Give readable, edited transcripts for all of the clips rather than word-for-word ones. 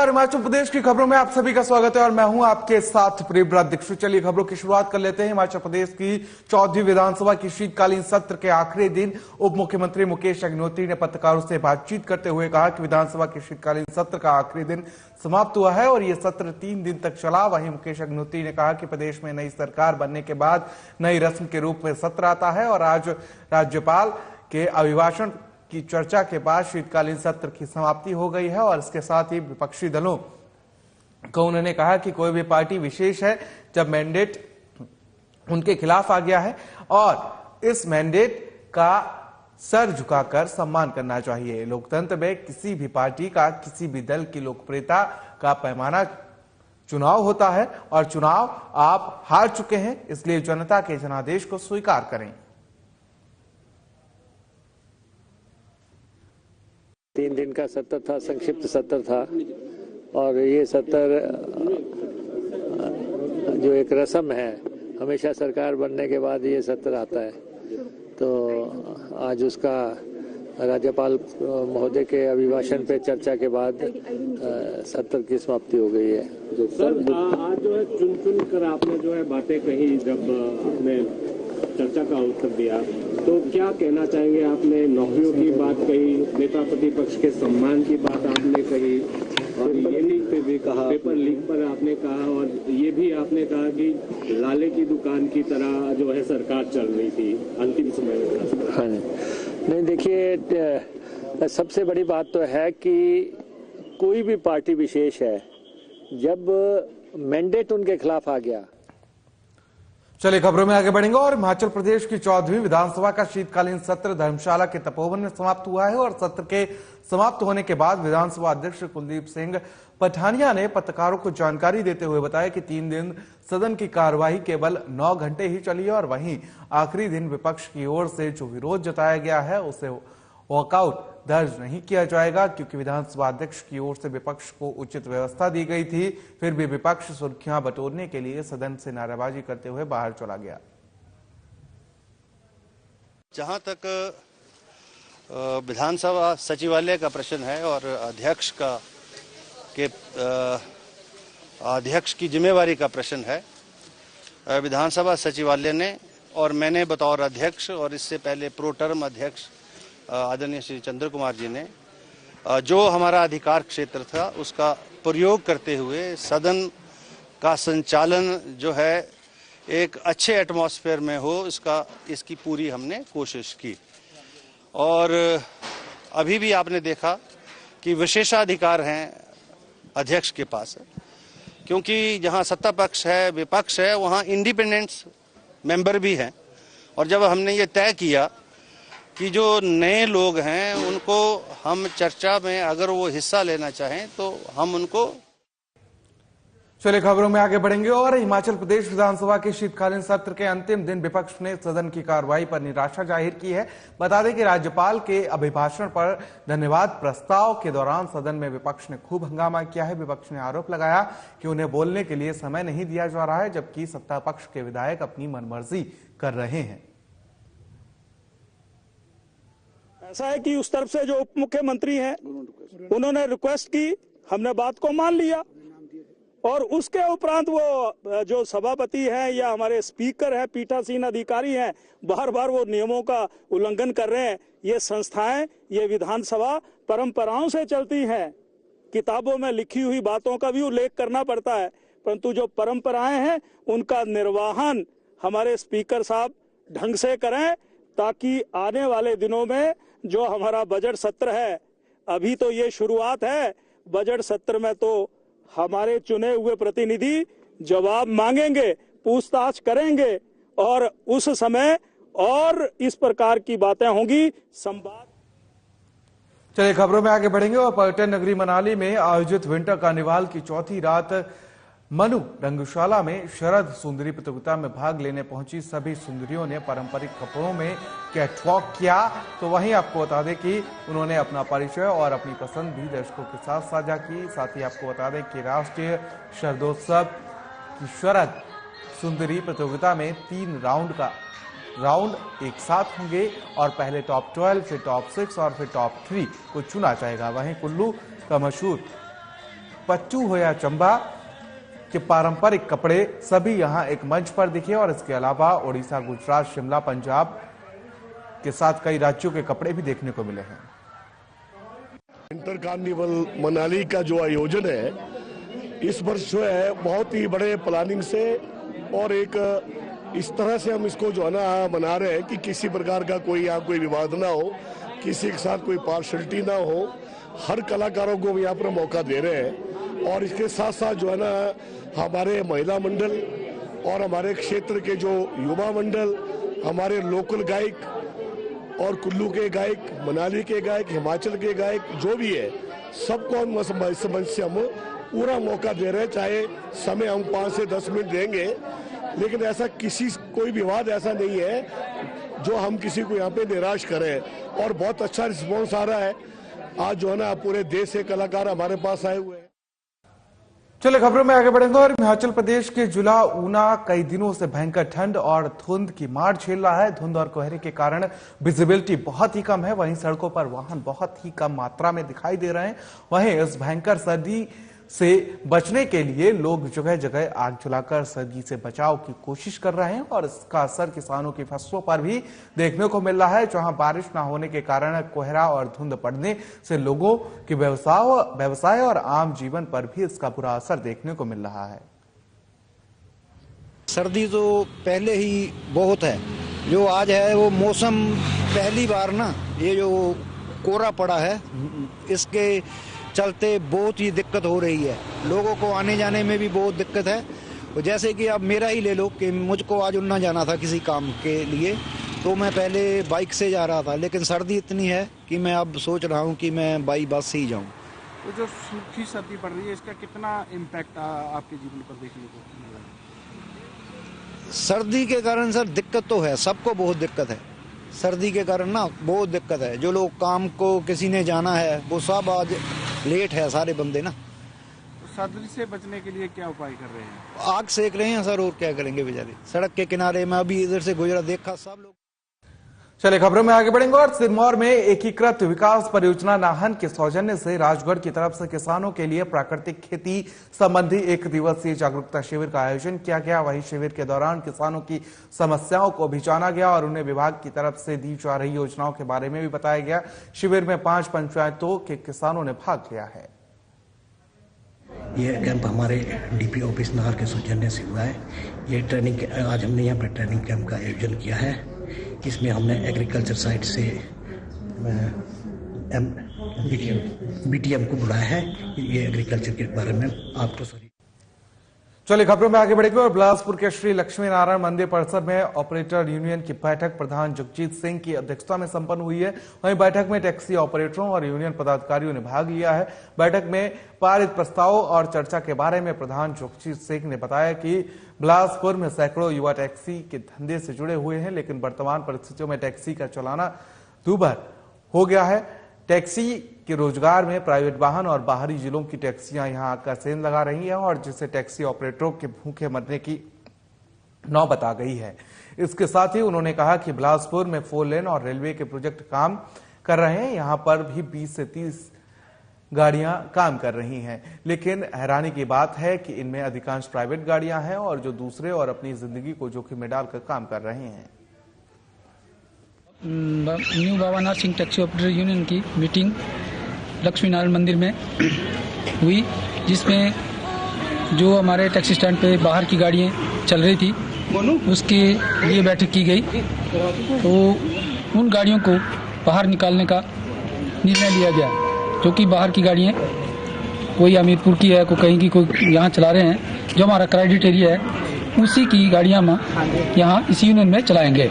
नमस्कार, हिमाचल प्रदेश की खबरों में आप सभी का स्वागत है और मैं हूं आपके साथ प्रियव्रत दीक्षित। चलिए खबरों की शुरुआत कर लेते हैं। हिमाचल प्रदेश की 14वीं विधानसभा की शीतकालीन सत्र के आखिरी दिन उप मुख्यमंत्री मुकेश अग्निहोत्री ने पत्रकारों से बातचीत करते हुए कहा कि विधानसभा के शीतकालीन सत्र का आखिरी दिन समाप्त हुआ है और ये सत्र 3 दिन तक चला। वहीं मुकेश अग्निहोत्री ने कहा कि प्रदेश में नई सरकार बनने के बाद नई रस्म के रूप में सत्र आता है और आज राज्यपाल के अभिभाषण की चर्चा के बाद शीतकालीन सत्र की समाप्ति हो गई है और इसके साथ ही विपक्षी दलों को उन्होंने कहा कि कोई भी पार्टी विशेष है जब मैंडेट उनके खिलाफ आ गया है और इस मैंडेट का सर झुकाकर सम्मान करना चाहिए। लोकतंत्र में किसी भी पार्टी का, किसी भी दल की लोकप्रियता का पैमाना चुनाव होता है और चुनाव आप हार चुके हैं, इसलिए जनता के जनादेश को स्वीकार करें। 3 दिन का सत्र था, संक्षिप्त सत्र था और ये सत्र जो एक रस्म है, हमेशा सरकार बनने के बाद ये सत्र आता है, तो आज उसका राज्यपाल महोदय के अभिभाषण पे चर्चा के बाद सत्र की समाप्ति हो गई है। सर, आज जो है चुन कर आपने जो है बातें कही, जब आपने चर्चा का उत्तर दिया तो क्या कहना चाहेंगे? आपने नौकरियों की बात कही, नेता प्रतिपक्ष के सम्मान की बात आपने कही और ये लीक पे भी कहा, पेपर लीक पर आपने कहा और ये भी आपने कहा कि लाले की दुकान की तरह जो है सरकार चल रही थी अंतिम समय में। हाँ नहीं, देखिए सबसे बड़ी बात तो है कि कोई भी पार्टी विशेष है जब मैंडेट उनके खिलाफ आ गया। चलिए खबरों में आगे बढ़ेंगे और हिमाचल प्रदेश की 14वीं विधानसभा का शीतकालीन सत्र धर्मशाला के तपोवन में समाप्त हुआ है और सत्र के समाप्त होने के बाद विधानसभा अध्यक्ष कुलदीप सिंह पठानिया ने पत्रकारों को जानकारी देते हुए बताया कि 3 दिन सदन की कार्यवाही केवल 9 घंटे ही चली और वहीं आखिरी दिन विपक्ष की ओर से जो विरोध जताया गया है उसे वॉकआउट दर्ज नहीं किया जाएगा, क्योंकि विधानसभा अध्यक्ष की ओर से विपक्ष को उचित व्यवस्था दी गई थी। फिर भी विपक्ष सुर्खियां बटोरने के लिए सदन से नारेबाजी करते हुए बाहर चला गया। जहां तक विधानसभा सचिवालय का प्रश्न है और अध्यक्ष की जिम्मेवारी का प्रश्न है, विधानसभा सचिवालय ने और मैंने बतौर अध्यक्ष और इससे पहले प्रो टर्म अध्यक्ष आदरणीय श्री चंद्र कुमार जी ने जो हमारा अधिकार क्षेत्र था उसका प्रयोग करते हुए सदन का संचालन जो है एक अच्छे एटमॉस्फेयर में हो, इसकी पूरी हमने कोशिश की। और अभी भी आपने देखा कि विशेषाधिकार हैं अध्यक्ष के पास, क्योंकि जहां सत्ता पक्ष है, विपक्ष है, वहां इंडिपेंडेंट मेंबर भी हैं। और जब हमने ये तय किया कि जो नए लोग हैं उनको हम चर्चा में अगर वो हिस्सा लेना चाहें तो हम उनको। चलिए खबरों में आगे बढ़ेंगे और हिमाचल प्रदेश विधानसभा के शीतकालीन सत्र के अंतिम दिन विपक्ष ने सदन की कार्रवाई पर निराशा जाहिर की है। बता दें कि राज्यपाल के अभिभाषण पर धन्यवाद प्रस्ताव के दौरान सदन में विपक्ष ने खूब हंगामा किया है। विपक्ष ने आरोप लगाया कि उन्हें बोलने के लिए समय नहीं दिया जा रहा है, जबकि सत्ता पक्ष के विधायक अपनी मनमर्जी कर रहे हैं। ऐसा है कि उस तरफ से जो उप मुख्यमंत्री हैं उन्होंने रिक्वेस्ट की, हमने बात को मान लिया और उसके उपरांत वो जो सभापति हैं या हमारे स्पीकर हैं, पीठासीन अधिकारी हैं, बार बार वो नियमों का उल्लंघन कर रहे हैं। ये संस्थाएं, ये विधानसभा परंपराओं से चलती हैं, किताबों में लिखी हुई बातों का भी उल्लेख करना पड़ता है, परंतु जो परंपराएं हैं उनका निर्वहन हमारे स्पीकर साहब ढंग से करें, ताकि आने वाले दिनों में जो हमारा बजट सत्र है, अभी तो ये शुरुआत है, बजट सत्र में तो हमारे चुने हुए प्रतिनिधि जवाब मांगेंगे, पूछताछ करेंगे और उस समय और इस प्रकार की बातें होंगी। संवाद। चलिए खबरों में आगे बढ़ेंगे और पर्यटन नगरी मनाली में आयोजित विंटर कार्निवाल की चौथी रात मनु रंगशाला में शरद सुंदरी प्रतियोगिता में भाग लेने पहुंची सभी सुंदरियों ने पारंपरिक कपड़ों में कैटवॉक किया। तो वहीं आपको बता दें कि उन्होंने अपना परिचय और अपनी पसंद भी दर्शकों के साथ साझा की। साथ ही आपको बता दें कि राष्ट्रीय शरदोत्सव की शरद सुंदरी प्रतियोगिता में 3 राउंड एक साथ होंगे और पहले टॉप 12, फिर टॉप 6 और फिर टॉप 3 को चुना जाएगा। वहीं कुल्लू का मशहूर पट्टू हो या चंबा के पारंपरिक कपड़े सभी यहां एक मंच पर दिखे और इसके अलावा ओडिशा, गुजरात, शिमला, पंजाब के साथ कई राज्यों के कपड़े भी देखने को मिले हैं। इंटर कार्निवल मनाली का जो आयोजन है इस वर्ष जो है बहुत ही बड़े प्लानिंग से और एक इस तरह से हम इसको जो है ना मना रहे हैं कि किसी प्रकार का कोई यहाँ कोई विवाद ना हो, किसी के साथ कोई पार्शलिटी ना हो, हर कलाकारों को यहाँ पर मौका दे रहे हैं। और इसके साथ साथ जो है ना हमारे महिला मंडल और हमारे क्षेत्र के जो युवा मंडल, हमारे लोकल गायक और कुल्लू के गायक, मनाली के गायक, हिमाचल के गायक जो भी है, सबको हम इस मंच से हम पूरा मौका दे रहे हैं। चाहे समय हम 5 से 10 मिनट देंगे, लेकिन ऐसा कोई विवाद ऐसा नहीं है जो हम किसी को यहाँ पे निराश करें। और बहुत अच्छा रिस्पॉन्स आ रहा है। आज जो है ना पूरे देश से कलाकार हमारे पास आए हुए हैं। चलिए खबरों में आगे बढ़ेंगे। और हिमाचल प्रदेश के जिला ऊना कई दिनों से भयंकर ठंड और धुंध की मार झेल रहा है। धुंध और कोहरे के कारण विजिबिलिटी बहुत ही कम है, वहीं सड़कों पर वाहन बहुत ही कम मात्रा में दिखाई दे रहे हैं। वहीं इस भयंकर सर्दी से बचने के लिए लोग जगह जगह आग जलाकर सर्दी से बचाव की कोशिश कर रहे हैं और इसका असर किसानों की फसलों पर भी देखने को मिल रहा है, जहां बारिश न होने के कारण कोहरा और धुंध पड़ने से लोगों के व्यवसाय और आम जीवन पर भी इसका बुरा असर देखने को मिल रहा है। सर्दी तो पहले ही बहुत है, जो आज है वो मौसम पहली बार ना ये जो कोहरा पड़ा है इसके चलते बहुत ही दिक्कत हो रही है। लोगों को आने जाने में भी बहुत दिक्कत है। जैसे कि अब मेरा ही ले लो कि मुझको आज ऊना जाना था किसी काम के लिए, तो मैं पहले बाइक से जा रहा था, लेकिन सर्दी इतनी है कि मैं अब सोच रहा हूँ कि मैं बाई बस से ही जाऊँ। तो जो सूखी सर्दी पड़ रही है इसका कितना इम्पैक्ट आपके जीवन पर देखने को मिल रहा है? सर्दी के कारण सर दिक्कत तो है, सबको बहुत दिक्कत है। सर्दी के कारण ना बहुत दिक्कत है। जो लोग काम को किसी ने जाना है वो सब आज लेट है, सारे बंदे ना। तो सर्दी से बचने के लिए क्या उपाय कर रहे हैं? आग सेक रहे हैं सर, और क्या करेंगे बेचारे। सड़क के किनारे में अभी इधर से गुजरा देखा सब लोग। चलिए खबरों में आगे बढ़ेंगे। और सिरमौर में एकीकृत विकास परियोजना नाहन के सौजन्य से राजगढ़ की तरफ से किसानों के लिए प्राकृतिक खेती संबंधी 1 दिवसीय जागरूकता शिविर का आयोजन किया गया। वहीं शिविर के दौरान किसानों की समस्याओं को भी जाना गया और उन्हें विभाग की तरफ से दी जा रही योजनाओं के बारे में भी बताया गया। शिविर में 5 पंचायतों के किसानों ने भाग लिया है। ये कैंप हमारे डीपी ऑफिस नाहर के सौजन्य से हुआ है। ये ट्रेनिंग आज हमने यहाँ पर ट्रेनिंग कैंप का आयोजन किया है। इसमें हमने एग्रीकल्चर साइड से बीटीएम को बुलाया है। ये एग्रीकल्चर के बारे में आपको चलिए खबरों में आगे बढ़ेंगे। और बिलासपुर के श्री लक्ष्मी नारायण मंदिर परिसर में ऑपरेटर यूनियन की बैठक प्रधान जगजीत सिंह की अध्यक्षता में संपन्न हुई है। वहीं बैठक में टैक्सी ऑपरेटरों और यूनियन पदाधिकारियों ने भाग लिया है। बैठक में पारित प्रस्तावों और चर्चा के बारे में प्रधान जगजीत सिंह ने बताया कि बिलासपुर में सैकड़ों युवा टैक्सी के धंधे से जुड़े हुए हैं, लेकिन वर्तमान परिस्थितियों में टैक्सी का चलाना दूभर हो गया है। टैक्सी के रोजगार में प्राइवेट वाहन और बाहरी जिलों की टैक्सियां यहां आकर सेंध लगा रही हैं और जिससे टैक्सी ऑपरेटरों के भूखे मरने की नौबत आ गई है। इसके साथ ही उन्होंने कहा कि बिलासपुर में 4 लेन और रेलवे के प्रोजेक्ट काम कर रहे हैं। यहां पर भी 20 से 30 गाड़ियां काम कर रही हैं, लेकिन हैरानी की बात है कि इनमें अधिकांश प्राइवेट गाड़ियां हैं और जो दूसरे और अपनी जिंदगी को जोखिम में डालकर काम कर रहे हैं। न्यू बाबा Nath Singh taxi operator union की मीटिंग लक्ष्मी नारायण मंदिर में हुई, जिसमें जो हमारे टैक्सी स्टैंड पे बाहर की गाड़ियाँ चल रही थी उसके लिए बैठक की गई। तो उन गाड़ियों को बाहर निकालने का निर्णय लिया गया, जो कि बाहर की गाड़ियाँ कोई हमीरपुर की है, कोई कहीं की, कोई यहाँ चला रहे हैं। जो हमारा क्राइटेरिया है उसी की गाड़ियाँ हम यहाँ इस यूनियन में चलाएंगे।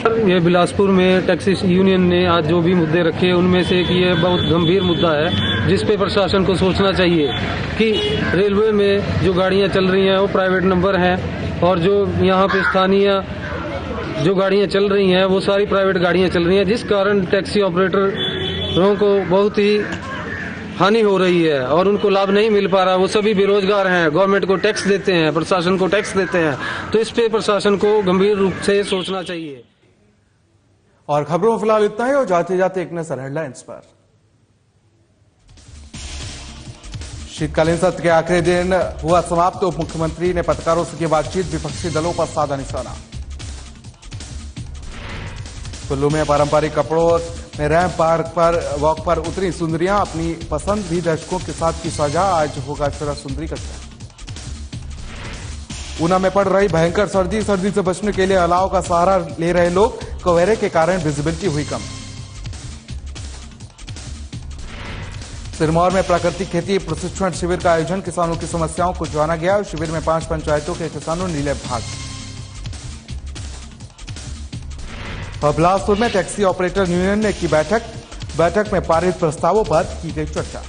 ये बिलासपुर में टैक्सी यूनियन ने आज जो भी मुद्दे रखे उनमें से एक ये बहुत गंभीर मुद्दा है, जिस पे प्रशासन को सोचना चाहिए कि रेलवे में जो गाड़ियां चल रही हैं वो प्राइवेट नंबर हैं और जो यहाँ पे स्थानीय जो गाड़ियां चल रही हैं वो सारी प्राइवेट गाड़ियां चल रही हैं, जिस कारण टैक्सी ऑपरेटरों को बहुत ही हानि हो रही है और उनको लाभ नहीं मिल पा रहा। वो सभी बेरोजगार हैं, गवर्नमेंट को टैक्स देते हैं, प्रशासन को टैक्स देते हैं, तो इस पे प्रशासन को गंभीर रूप से सोचना चाहिए। और खबरों में फिलहाल इतना ही और जाते जाते एक नजर हेडलाइंस पर। शीतकालीन सत्र के आखिरी दिन हुआ समाप्त। उप मुख्यमंत्री ने पत्रकारों से की बातचीत, विपक्षी दलों पर साधा निशाना। कुल्लू में पारंपरिक कपड़ों में रैंप पार्क पर वॉक पर उतरी सुंदरियां, अपनी पसंद भी दर्शकों के साथ की साझा। आज होगा फिर सुंदरी का चयन। ऊना में पड़ रही भयंकर सर्दी से बचने के लिए अलाव का सहारा ले रहे लोग, कोहरे के कारण विजिबिलिटी हुई कम। सिरमौर में प्राकृतिक खेती प्रशिक्षण शिविर का आयोजन, किसानों की समस्याओं को जाना गया। शिविर में 5 पंचायतों के किसानों ने लिया भाग। और बिलासपुर में टैक्सी ऑपरेटर यूनियन ने की बैठक में पारित प्रस्तावों पर की गई चर्चा।